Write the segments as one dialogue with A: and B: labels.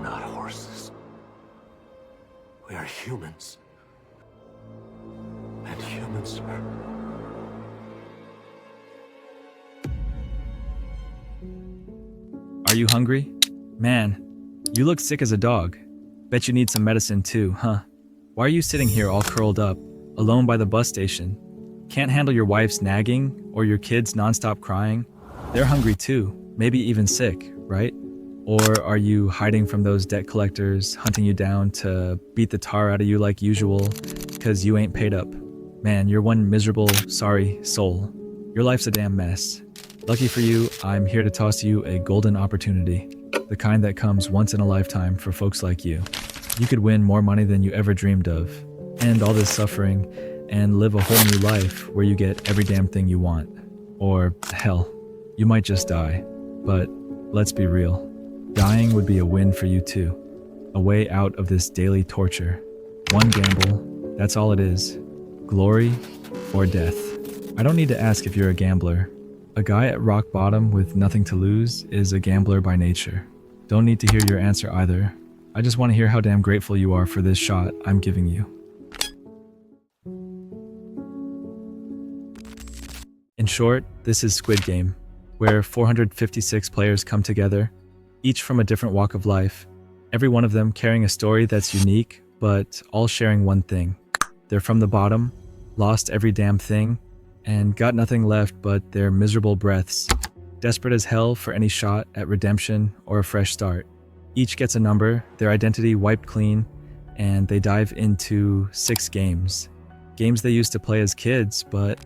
A: not horses. We are humans. And humans are...
B: Are you hungry? Man, you look sick as a dog. Bet you need some medicine too, huh? Why are you sitting here all curled up, alone by the bus station? Can't handle your wife's nagging or your kids nonstop crying? They're hungry too, maybe even sick, right? Or are you hiding from those debt collectors, hunting you down to beat the tar out of you like usual, because you ain't paid up? Man, you're one miserable, sorry soul. Your life's a damn mess. Lucky for you, I'm here to toss you a golden opportunity, the kind that comes once in a lifetime for folks like you. You could win more money than you ever dreamed of, end all this suffering, and live a whole new life where you get every damn thing you want. Or, hell, you might just die. But let's be real. Dying would be a win for you too. A way out of this daily torture. One gamble, that's all it is. Glory or death. I don't need to ask if you're a gambler. A guy at rock bottom with nothing to lose is a gambler by nature. Don't need to hear your answer either. I just want to hear how damn grateful you are for this shot I'm giving you. In short, this is Squid Game, where 456 players come together, each from a different walk of life, every one of them carrying a story that's unique, but all sharing one thing. They're from the bottom, lost every damn thing, and got nothing left but their miserable breaths, desperate as hell for any shot at redemption or a fresh start. Each gets a number, their identity wiped clean, and they dive into 6 games. Games they used to play as kids, but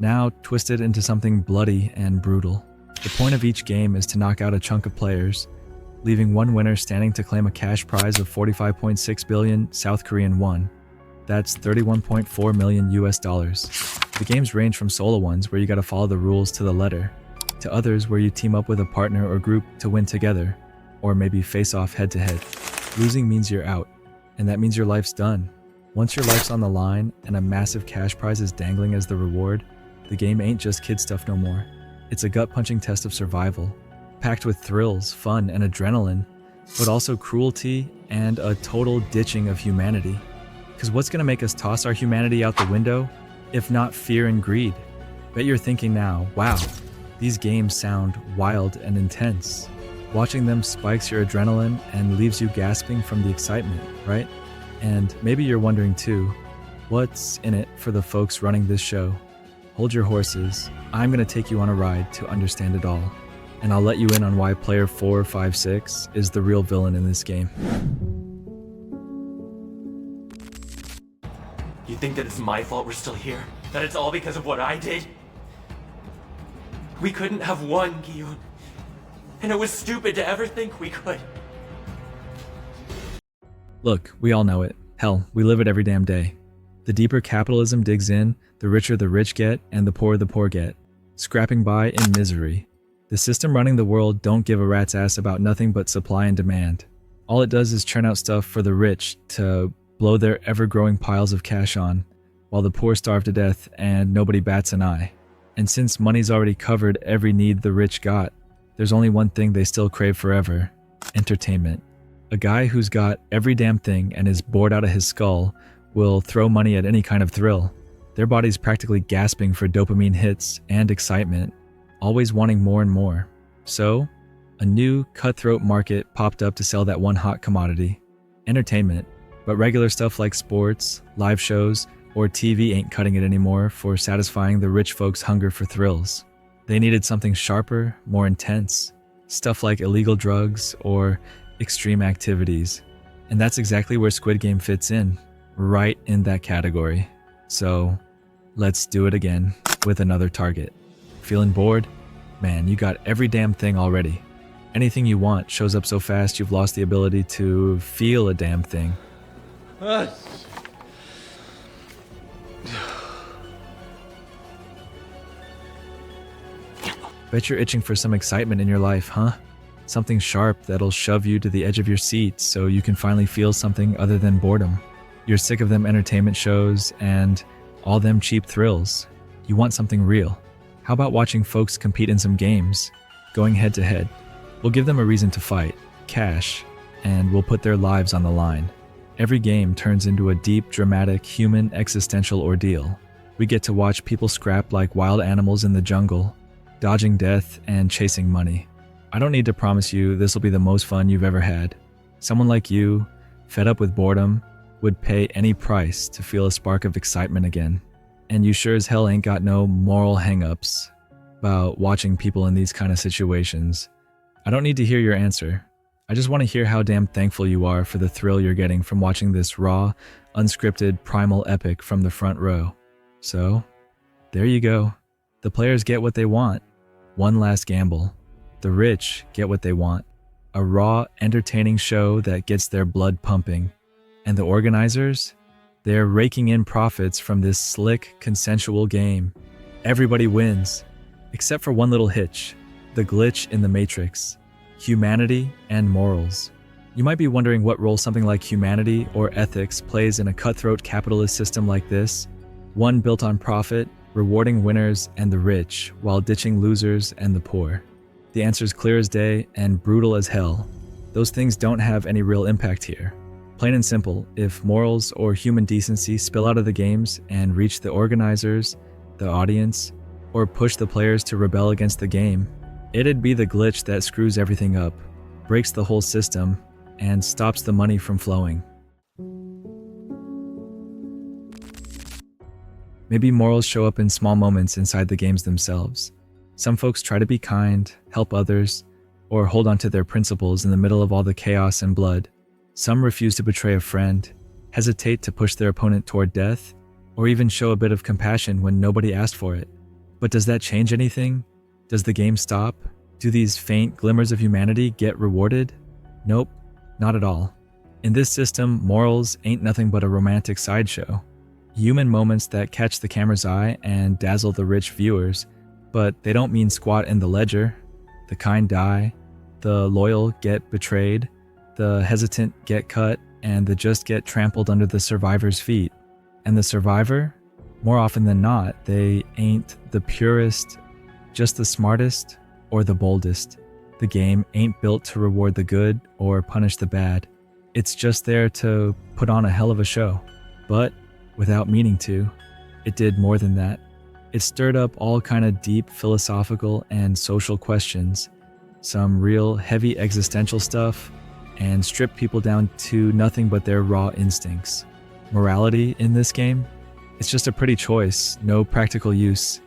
B: now twisted into something bloody and brutal. The point of each game is to knock out a chunk of players, leaving one winner standing to claim a cash prize of 45.6 billion South Korean won. That's 31.4 million US dollars. The games range from solo ones where you gotta follow the rules to the letter, to others where you team up with a partner or group to win together, or maybe face off head to head. Losing means you're out, and that means your life's done. Once your life's on the line and a massive cash prize is dangling as the reward, the game ain't just kid stuff no more. It's a gut-punching test of survival, packed with thrills, fun, and adrenaline, but also cruelty and a total ditching of humanity. Because what's gonna make us toss our humanity out the window, if not fear and greed? Bet you're thinking now, wow, these games sound wild and intense. Watching them spikes your adrenaline and leaves you gasping from the excitement, right? And maybe you're wondering too, what's in it for the folks running this show? Hold your horses, I'm gonna take you on a ride to understand it all. And I'll let you in on why player 456 is the real villain in this game.
A: You think that it's my fault we're still here? That it's all because of what I did? We couldn't have won, Gi-yoon. And it was stupid to ever think we could.
B: Look, we all know it. Hell, we live it every damn day. The deeper capitalism digs in, the richer the rich get and the poor get, scrapping by in misery. The system running the world don't give a rat's ass about nothing but supply and demand. All it does is churn out stuff for the rich to blow their ever-growing piles of cash on, while the poor starve to death and nobody bats an eye. And since money's already covered every need the rich got, there's only one thing they still crave forever: entertainment. A guy who's got every damn thing and is bored out of his skull will throw money at any kind of thrill. Their body's practically gasping for dopamine hits and excitement, always wanting more and more. So, a new cutthroat market popped up to sell that one hot commodity: entertainment. But regular stuff like sports, live shows, or TV ain't cutting it anymore for satisfying the rich folks' hunger for thrills. They needed something sharper, more intense, stuff like illegal drugs or extreme activities. And that's exactly where Squid Game fits in, right in that category. So, let's do it again with another target. Feeling bored? Man, you got every damn thing already. Anything you want shows up so fast you've lost the ability to feel a damn thing. Bet you're itching for some excitement in your life, huh? Something sharp that'll shove you to the edge of your seat so you can finally feel something other than boredom. You're sick of them entertainment shows and all them cheap thrills. You want something real. How about watching folks compete in some games, going head to head? We'll give them a reason to fight, cash, and will put their lives on the line. Every game turns into a deep, dramatic, human existential ordeal. We get to watch people scrap like wild animals in the jungle, dodging death and chasing money. I don't need to promise you this will be the most fun you've ever had. Someone like you, fed up with boredom, would pay any price to feel a spark of excitement again. And you sure as hell ain't got no moral hang-ups about watching people in these kind of situations. I don't need to hear your answer. I just want to hear how damn thankful you are for the thrill you're getting from watching this raw, unscripted, primal epic from the front row. So, there you go. The players get what they want. One last gamble. The rich get what they want. A raw, entertaining show that gets their blood pumping. And the organizers? They're raking in profits from this slick, consensual game. Everybody wins. Except for one little hitch. The glitch in the matrix. Humanity and morals. You might be wondering what role something like humanity or ethics plays in a cutthroat capitalist system like this. One built on profit, rewarding winners and the rich, while ditching losers and the poor. The answer's clear as day and brutal as hell. Those things don't have any real impact here. Plain and simple, if morals or human decency spill out of the games and reach the organizers, the audience, or push the players to rebel against the game, it'd be the glitch that screws everything up, breaks the whole system, and stops the money from flowing. Maybe morals show up in small moments inside the games themselves. Some folks try to be kind, help others, or hold on to their principles in the middle of all the chaos and blood. Some refuse to betray a friend, hesitate to push their opponent toward death, or even show a bit of compassion when nobody asked for it. But does that change anything? Does the game stop? Do these faint glimmers of humanity get rewarded? Nope, not at all. In this system, morals ain't nothing but a romantic sideshow. Human moments that catch the camera's eye and dazzle the rich viewers, but they don't mean squat in the ledger. The kind die, the loyal get betrayed, the hesitant get cut, and the just get trampled under the survivor's feet. And the survivor? More often than not, they ain't the purest, just the smartest, or the boldest. The game ain't built to reward the good or punish the bad. It's just there to put on a hell of a show. But, without meaning to, it did more than that. It stirred up all kind of deep philosophical and social questions, some real heavy existential stuff, and stripped people down to nothing but their raw instincts. Morality in this game? It's just a pretty choice, no practical use,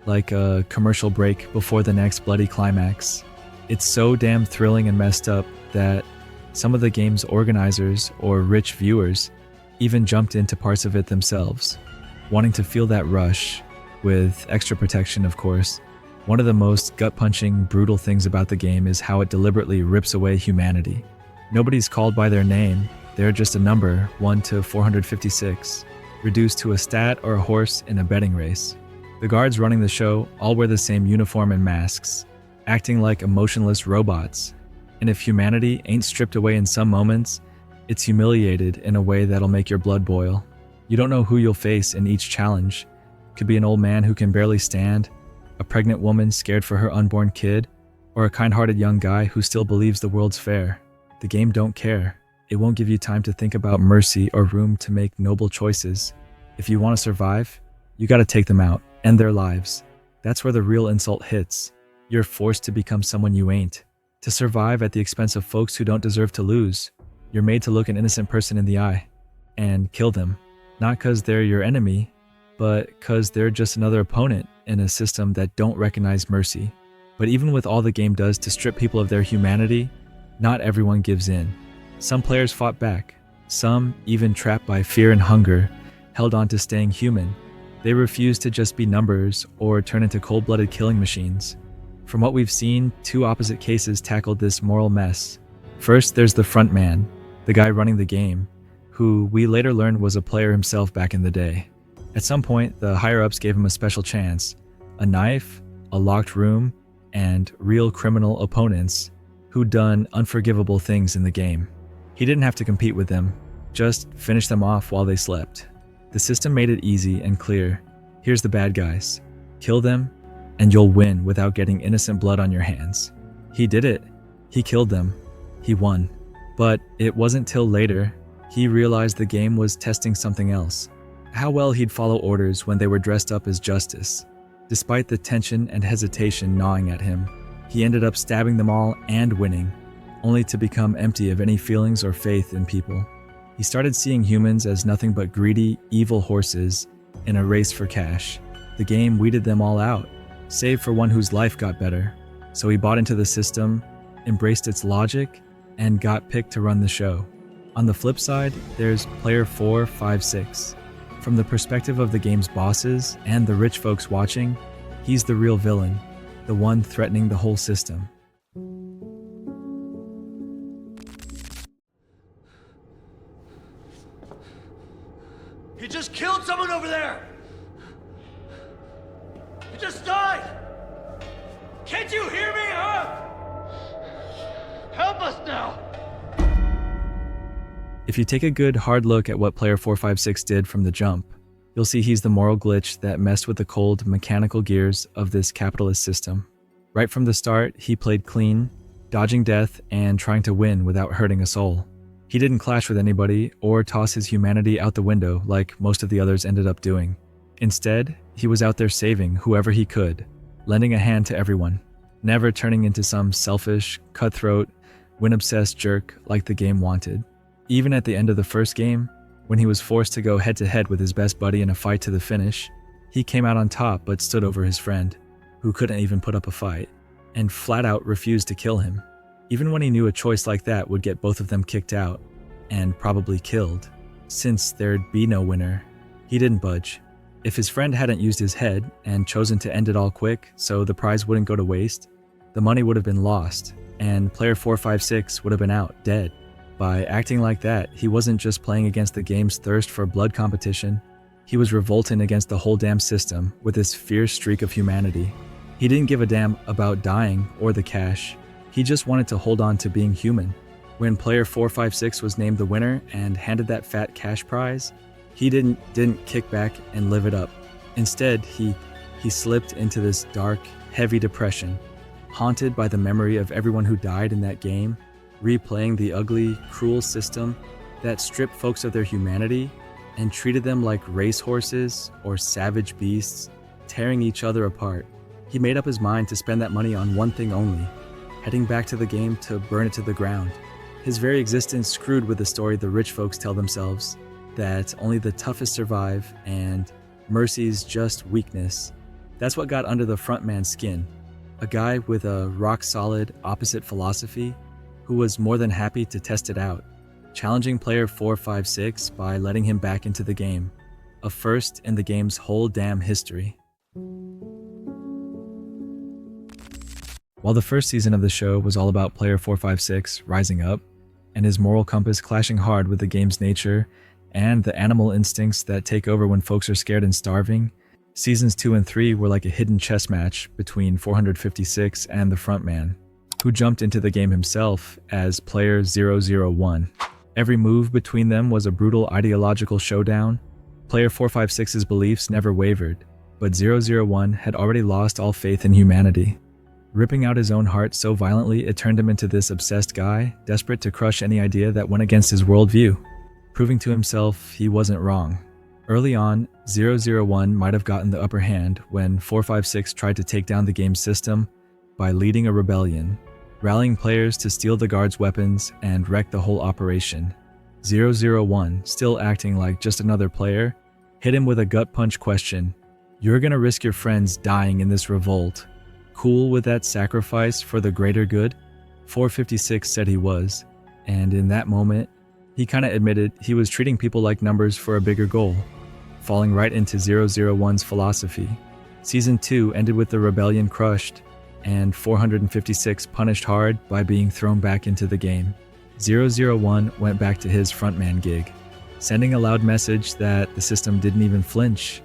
B: like a commercial break before the next bloody climax. It's so damn thrilling and messed up that some of the game's organizers or rich viewers even jumped into parts of it themselves, wanting to feel that rush, with extra protection, of course. One of the most gut-punching, brutal things about the game is how it deliberately rips away humanity. Nobody's called by their name, they're just a number, 1 to 456, reduced to a stat or a horse in a betting race. The guards running the show all wear the same uniform and masks, acting like emotionless robots. And if humanity ain't stripped away in some moments, it's humiliated in a way that'll make your blood boil. You don't know who you'll face in each challenge. Could be an old man who can barely stand, a pregnant woman scared for her unborn kid, or a kind-hearted young guy who still believes the world's fair. The game don't care. It won't give you time to think about mercy or room to make noble choices. If you want to survive, you gotta take them out, end their lives. That's where the real insult hits. You're forced to become someone you ain't, to survive at the expense of folks who don't deserve to lose. You're made to look an innocent person in the eye and kill them, not because they're your enemy, but because they're just another opponent in a system that don't recognize mercy. But even with all the game does to strip people of their humanity, not everyone gives in. Some players fought back. Some, even trapped by fear and hunger, held on to staying human. They refused to just be numbers or turn into cold-blooded killing machines. From what we've seen, two opposite cases tackled this moral mess. First, there's the front man, the guy running the game, who we later learned was a player himself back in the day. At some point, the higher-ups gave him a special chance, a knife, a locked room, and real criminal opponents who'd done unforgivable things in the game. He didn't have to compete with them, just finish them off while they slept. The system made it easy and clear. Here's the bad guys. Kill them, and you'll win without getting innocent blood on your hands. He did it. He killed them. He won. But it wasn't till later he realized the game was testing something else. How well he'd follow orders when they were dressed up as justice. Despite the tension and hesitation gnawing at him, he ended up stabbing them all and winning, only to become empty of any feelings or faith in people. He started seeing humans as nothing but greedy, evil horses in a race for cash. The game weeded them all out, save for one whose life got better. So he bought into the system, embraced its logic, and got picked to run the show. On the flip side, there's player 456. From the perspective of the game's bosses and the rich folks watching, he's the real villain, the one threatening the whole system.
A: He just killed someone over there! He just died! Can't you hear me, huh? Help us now!
B: If you take a good hard look at what player 456 did from the jump, you'll see he's the moral glitch that messed with the cold, mechanical gears of this capitalist system. Right from the start, he played clean, dodging death and trying to win without hurting a soul. He didn't clash with anybody or toss his humanity out the window like most of the others ended up doing. Instead, he was out there saving whoever he could, lending a hand to everyone, never turning into some selfish, cutthroat, win-obsessed jerk like the game wanted. Even at the end of the first game, when he was forced to go head-to-head with his best buddy in a fight to the finish, he came out on top but stood over his friend, who couldn't even put up a fight, and flat-out refused to kill him. Even when he knew a choice like that would get both of them kicked out, and probably killed, since there'd be no winner, he didn't budge. If his friend hadn't used his head and chosen to end it all quick so the prize wouldn't go to waste, the money would have been lost, and player 456 would have been out, dead. By acting like that, he wasn't just playing against the game's thirst for blood competition, he was revolting against the whole damn system with this fierce streak of humanity. He didn't give a damn about dying or the cash, he just wanted to hold on to being human. When player 456 was named the winner and handed that fat cash prize, he didn't kick back and live it up. Instead, he slipped into this dark, heavy depression, haunted by the memory of everyone who died in that game, replaying the ugly, cruel system that stripped folks of their humanity and treated them like racehorses or savage beasts, tearing each other apart. He made up his mind to spend that money on one thing only, heading back to the game to burn it to the ground. His very existence screwed with the story the rich folks tell themselves, that only the toughest survive and mercy's just weakness. That's what got under the front man's skin. A guy with a rock-solid opposite philosophy who was more than happy to test it out, challenging player 456 by letting him back into the game, a first in the game's whole damn history. While the first season of the show was all about player 456 rising up, and his moral compass clashing hard with the game's nature and the animal instincts that take over when folks are scared and starving, seasons 2 and 3 were like a hidden chess match between 456 and the frontman, who jumped into the game himself as player 001. Every move between them was a brutal ideological showdown. Player 456's beliefs never wavered, but 001 had already lost all faith in humanity, ripping out his own heart so violently it turned him into this obsessed guy, desperate to crush any idea that went against his worldview, proving to himself he wasn't wrong. Early on, 001 might have gotten the upper hand when 456 tried to take down the game's system by leading a rebellion, rallying players to steal the guards' weapons and wreck the whole operation. 001, still acting like just another player, hit him with a gut punch question: "You're gonna risk your friends dying in this revolt. Cool with that sacrifice for the greater good?" 456 said he was, and in that moment, he kinda admitted he was treating people like numbers for a bigger goal, falling right into 001's philosophy. Season 2 ended with the rebellion crushed, and 456 punished hard by being thrown back into the game. 001 went back to his frontman gig, sending a loud message that the system didn't even flinch,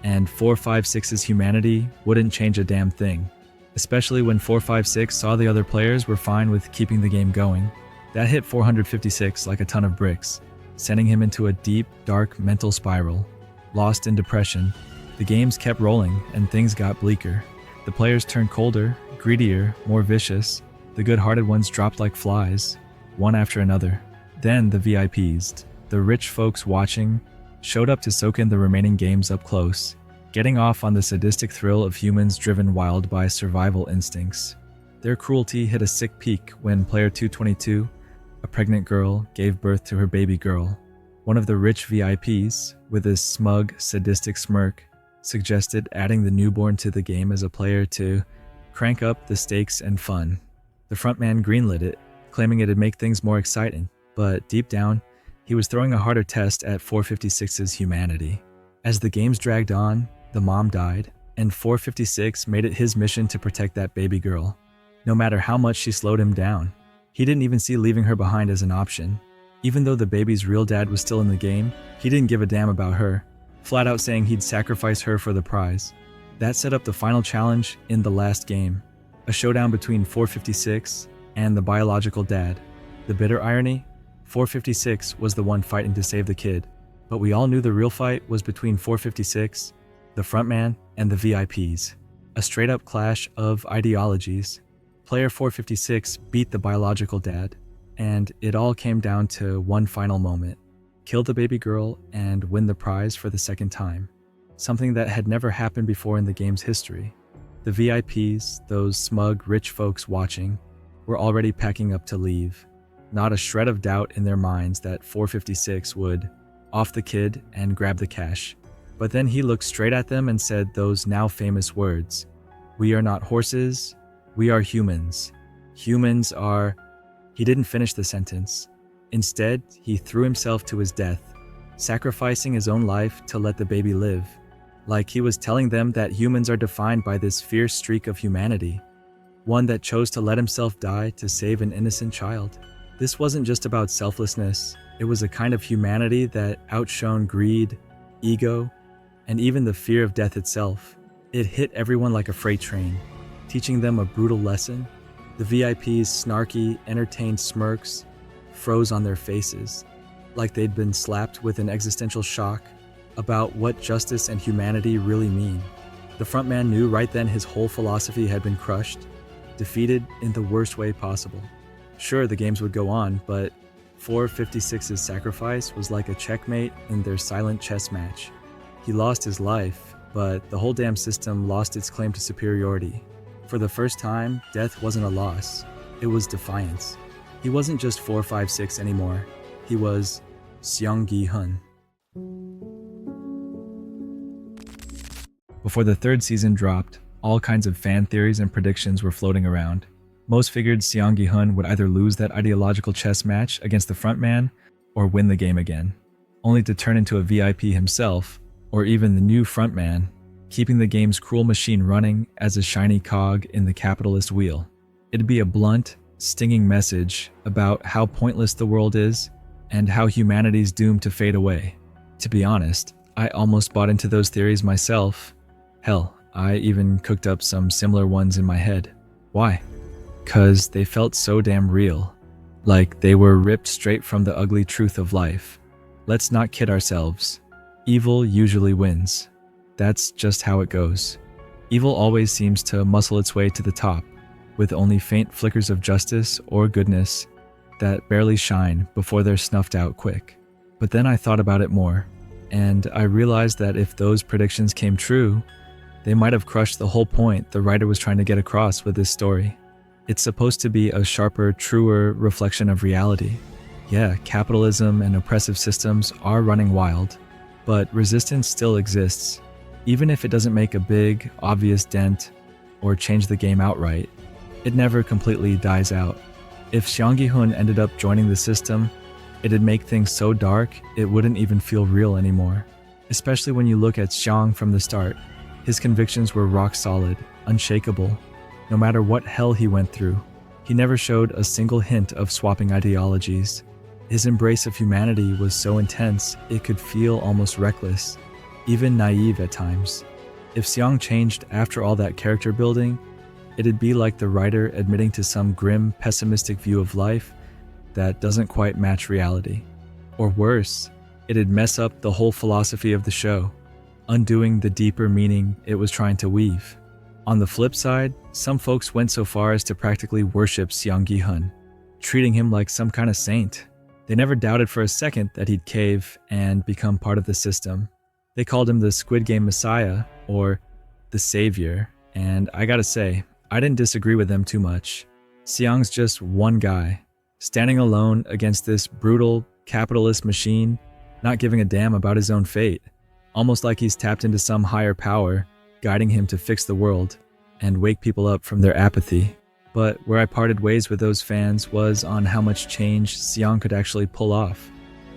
B: and 456's humanity wouldn't change a damn thing, especially when 456 saw the other players were fine with keeping the game going. That hit 456 like a ton of bricks, sending him into a deep, dark mental spiral. Lost in depression, the games kept rolling and things got bleaker. The players turned colder, greedier, more vicious. The good-hearted ones dropped like flies. one after another. Then the VIPs, the rich folks watching, showed up to soak in the remaining games up close, getting off on the sadistic thrill of humans driven wild by survival instincts. Their cruelty hit a sick peak when player 222, a pregnant girl, gave birth to her baby girl. One of the rich VIPs, with his smug, sadistic smirk, suggested adding the newborn to the game as a player to crank up the stakes and fun. The frontman greenlit it, claiming it'd make things more exciting, but deep down, he was throwing a harder test at 456's humanity. As the games dragged on, the mom died, and 456 made it his mission to protect that baby girl, no matter how much she slowed him down. He didn't even see leaving her behind as an option. Even though the baby's real dad was still in the game, he didn't give a damn about her, flat out saying he'd sacrifice her for the prize. That set up the final challenge in the last game, a showdown between 456 and the biological dad. The bitter irony? 456 was the one fighting to save the kid, but we all knew the real fight was between 456, the frontman, and the VIPs. A straight-up clash of ideologies. Player 456 beat the biological dad, and it all came down to one final moment: kill the baby girl and win the prize for the second time. Something that had never happened before in the game's history. The VIPs, those smug rich folks watching, were already packing up to leave. Not a shred of doubt in their minds that 456 would off the kid and grab the cash. But then he looked straight at them and said those now famous words: "We are not horses, we are humans. Humans are..." He didn't finish the sentence. Instead, he threw himself to his death, sacrificing his own life to let the baby live. Like he was telling them that humans are defined by this fierce streak of humanity, one that chose to let himself die to save an innocent child. This wasn't just about selflessness, it was a kind of humanity that outshone greed, ego, and even the fear of death itself. It hit everyone like a freight train, teaching them a brutal lesson. The VIP's snarky, entertained smirks froze on their faces, like they'd been slapped with an existential shock about what justice and humanity really mean. The frontman knew right then his whole philosophy had been crushed, defeated in the worst way possible. Sure, the games would go on, but 456's sacrifice was like a checkmate in their silent chess match. He lost his life, but the whole damn system lost its claim to superiority. For the first time, death wasn't a loss, it was defiance. He wasn't just 456 anymore, he was Seong-gi-hun. Before the third season dropped, all kinds of fan theories and predictions were floating around. Most figured Seong-gi-hun would either lose that ideological chess match against the frontman or win the game again, only to turn into a VIP himself, or even the new frontman, keeping the game's cruel machine running as a shiny cog in the capitalist wheel. It'd be a blunt, stinging message about how pointless the world is and how humanity's doomed to fade away. To be honest, I almost bought into those theories myself. Hell, I even cooked up some similar ones in my head. Why? 'Cause they felt so damn real. Like they were ripped straight from the ugly truth of life. Let's not kid ourselves. Evil usually wins. That's just how it goes. Evil always seems to muscle its way to the top, with only faint flickers of justice or goodness that barely shine before they're snuffed out quick. But then I thought about it more, and I realized that if those predictions came true, they might have crushed the whole point the writer was trying to get across with this story. It's supposed to be a sharper, truer reflection of reality. Yeah, capitalism and oppressive systems are running wild, but resistance still exists. Even if it doesn't make a big, obvious dent or change the game outright, it never completely dies out. If Seong-gi-hun ended up joining the system, it'd make things so dark it wouldn't even feel real anymore. Especially when you look at Seong from the start. His convictions were rock solid, unshakable. No matter what hell he went through, he never showed a single hint of swapping ideologies. His embrace of humanity was so intense it could feel almost reckless, even naive at times. If Seong changed after all that character building, it'd be like the writer admitting to some grim, pessimistic view of life that doesn't quite match reality. Or worse, it'd mess up the whole philosophy of the show, undoing the deeper meaning it was trying to weave. On the flip side, some folks went so far as to practically worship Seong-gi-hun. treating him like some kind of saint. They never doubted for a second that he'd cave and become part of the system. They called him the Squid Game Messiah, or the Savior, and I gotta say, I didn't disagree with them too much. Seong's just one guy, standing alone against this brutal capitalist machine, not giving a damn about his own fate, almost like he's tapped into some higher power, guiding him to fix the world and wake people up from their apathy. But where I parted ways with those fans was on how much change Seong could actually pull off.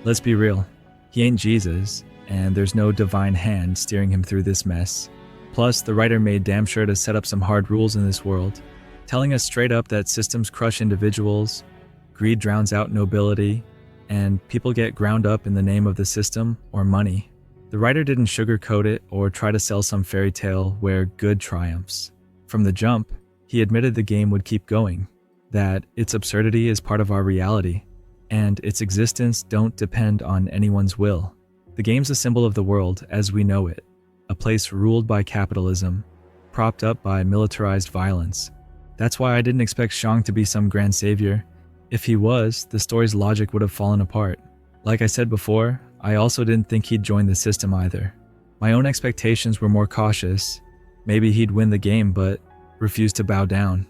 B: Let's be real, he ain't Jesus, and there's no divine hand steering him through this mess. Plus, the writer made damn sure to set up some hard rules in this world, telling us straight up that systems crush individuals, greed drowns out nobility, and people get ground up in the name of the system or money. The writer didn't sugarcoat it or try to sell some fairy tale where good triumphs. From the jump, he admitted the game would keep going, that its absurdity is part of our reality, and its existence don't depend on anyone's will. The game's a symbol of the world as we know it, a place ruled by capitalism, propped up by militarized violence. That's why I didn't expect Seong to be some grand savior. If he was, the story's logic would have fallen apart. Like I said before, I also didn't think he'd join the system either. My own expectations were more cautious. Maybe he'd win the game, but refuse to bow down,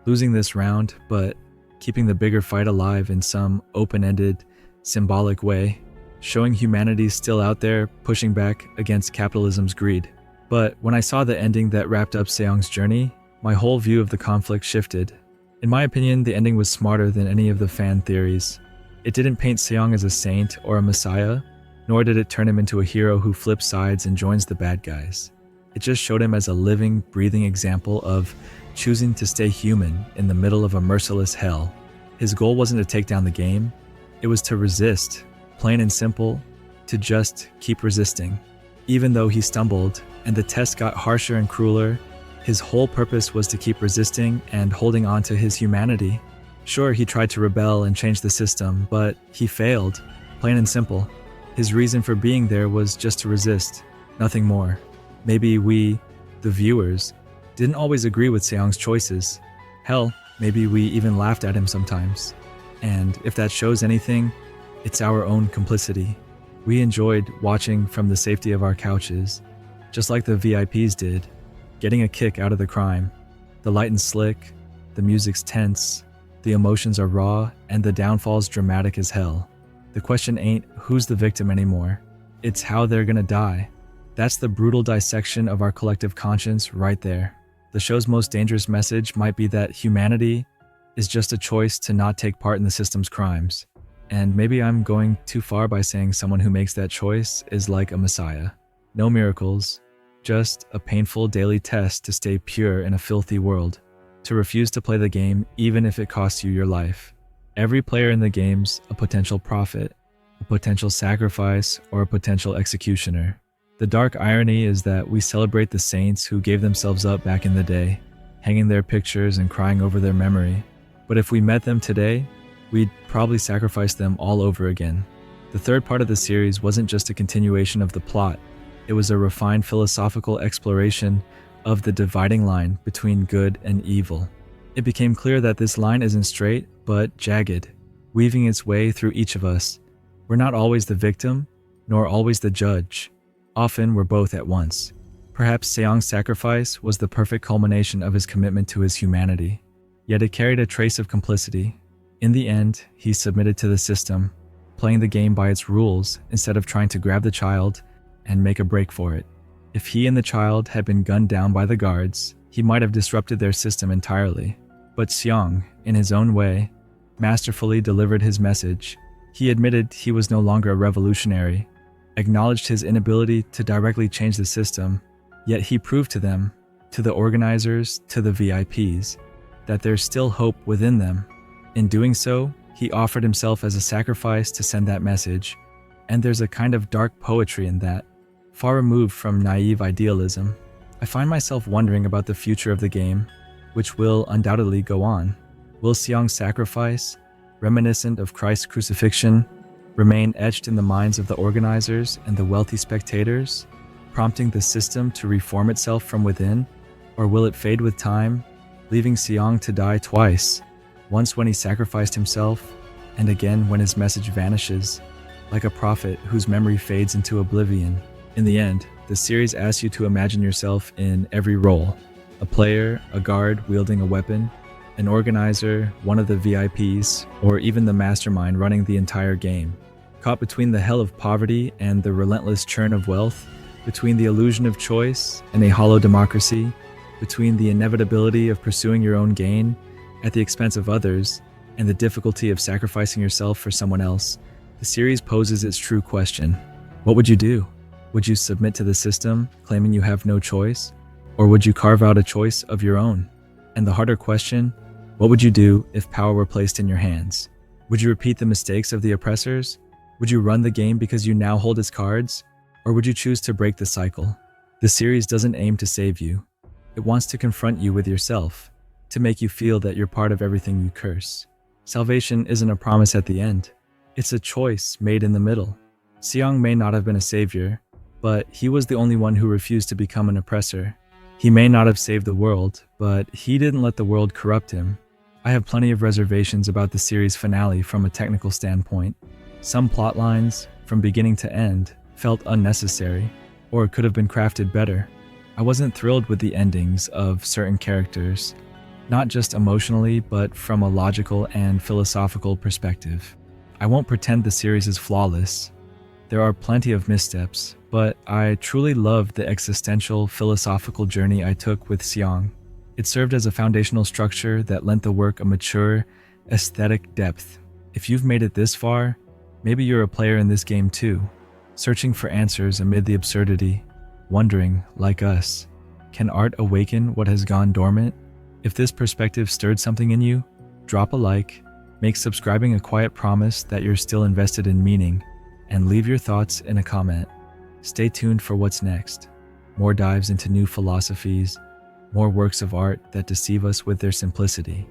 B: losing this round, but keeping the bigger fight alive in some open-ended, symbolic way, showing humanity's still out there pushing back against capitalism's greed. But when I saw the ending that wrapped up Seong's journey, my whole view of the conflict shifted. In my opinion, the ending was smarter than any of the fan theories. It didn't paint Seong as a saint or a messiah, nor did it turn him into a hero who flips sides and joins the bad guys. It just showed him as a living, breathing example of choosing to stay human in the middle of a merciless hell. His goal wasn't to take down the game, it was to resist, plain and simple, to just keep resisting. Even though he stumbled and the test got harsher and crueler, his whole purpose was to keep resisting and holding on to his humanity. Sure, he tried to rebel and change the system, but he failed, plain and simple. His reason for being there was just to resist, nothing more. Maybe we, the viewers, didn't always agree with Seong's choices. Hell, maybe we even laughed at him sometimes. And if that shows anything, it's our own complicity. We enjoyed watching from the safety of our couches, just like the VIPs did, getting a kick out of the crime. The lighting's slick, the music's tense, the emotions are raw, and the downfall's dramatic as hell. The question ain't who's the victim anymore, it's how they're gonna die. That's the brutal dissection of our collective conscience right there. The show's most dangerous message might be that humanity is just a choice to not take part in the system's crimes. And maybe I'm going too far by saying someone who makes that choice is like a messiah. No miracles, just a painful daily test to stay pure in a filthy world, to refuse to play the game even if it costs you your life. Every player in the game's a potential prophet, a potential sacrifice, or a potential executioner. The dark irony is that we celebrate the saints who gave themselves up back in the day, hanging their pictures and crying over their memory. But if we met them today, we'd probably sacrifice them all over again. The third part of the series wasn't just a continuation of the plot, it was a refined philosophical exploration of the dividing line between good and evil. It became clear that this line isn't straight, but jagged, weaving its way through each of us. We're not always the victim, nor always the judge. Often we're both at once. Perhaps Seong's sacrifice was the perfect culmination of his commitment to his humanity, yet it carried a trace of complicity. In the end, he submitted to the system, playing the game by its rules instead of trying to grab the child and make a break for it. If he and the child had been gunned down by the guards, he might have disrupted their system entirely. But Seong, in his own way, masterfully delivered his message. He admitted he was no longer a revolutionary, acknowledged his inability to directly change the system, yet he proved to them, to the organizers, to the VIPs, that there's still hope within them. In doing so, he offered himself as a sacrifice to send that message, and there's a kind of dark poetry in that, far removed from naive idealism. I find myself wondering about the future of the game, which will undoubtedly go on. Will Seong's sacrifice, reminiscent of Christ's crucifixion, remain etched in the minds of the organizers and the wealthy spectators, prompting the system to reform itself from within? Or will it fade with time, leaving Seong to die twice, once when he sacrificed himself, and again when his message vanishes, like a prophet whose memory fades into oblivion. In the end, the series asks you to imagine yourself in every role: a player, a guard wielding a weapon, an organizer, one of the VIPs, or even the mastermind running the entire game. Caught between the hell of poverty and the relentless churn of wealth, between the illusion of choice and a hollow democracy, between the inevitability of pursuing your own gain at the expense of others and the difficulty of sacrificing yourself for someone else, the series poses its true question. What would you do? Would you submit to the system, claiming you have no choice? Or would you carve out a choice of your own? And the harder question, what would you do if power were placed in your hands? Would you repeat the mistakes of the oppressors? Would you run the game because you now hold its cards? Or would you choose to break the cycle? The series doesn't aim to save you. It wants to confront you with yourself, to make you feel that you're part of everything you curse. Salvation isn't a promise at the end. It's a choice made in the middle. Seong may not have been a savior, but he was the only one who refused to become an oppressor. He may not have saved the world, but he didn't let the world corrupt him. I have plenty of reservations about the series finale from a technical standpoint. Some plot lines, from beginning to end, felt unnecessary, or could have been crafted better. I wasn't thrilled with the endings of certain characters, not just emotionally, but from a logical and philosophical perspective. I won't pretend the series is flawless. There are plenty of missteps, but I truly loved the existential, philosophical journey I took with Seong. It served as a foundational structure that lent the work a mature, aesthetic depth. If you've made it this far, maybe you're a player in this game too, searching for answers amid the absurdity, wondering, like us, can art awaken what has gone dormant? If this perspective stirred something in you, drop a like, make subscribing a quiet promise that you're still invested in meaning, and leave your thoughts in a comment. Stay tuned for what's next. More dives into new philosophies, more works of art that deceive us with their simplicity,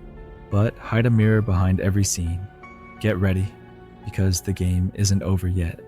B: but hide a mirror behind every scene. Get ready, because the game isn't over yet.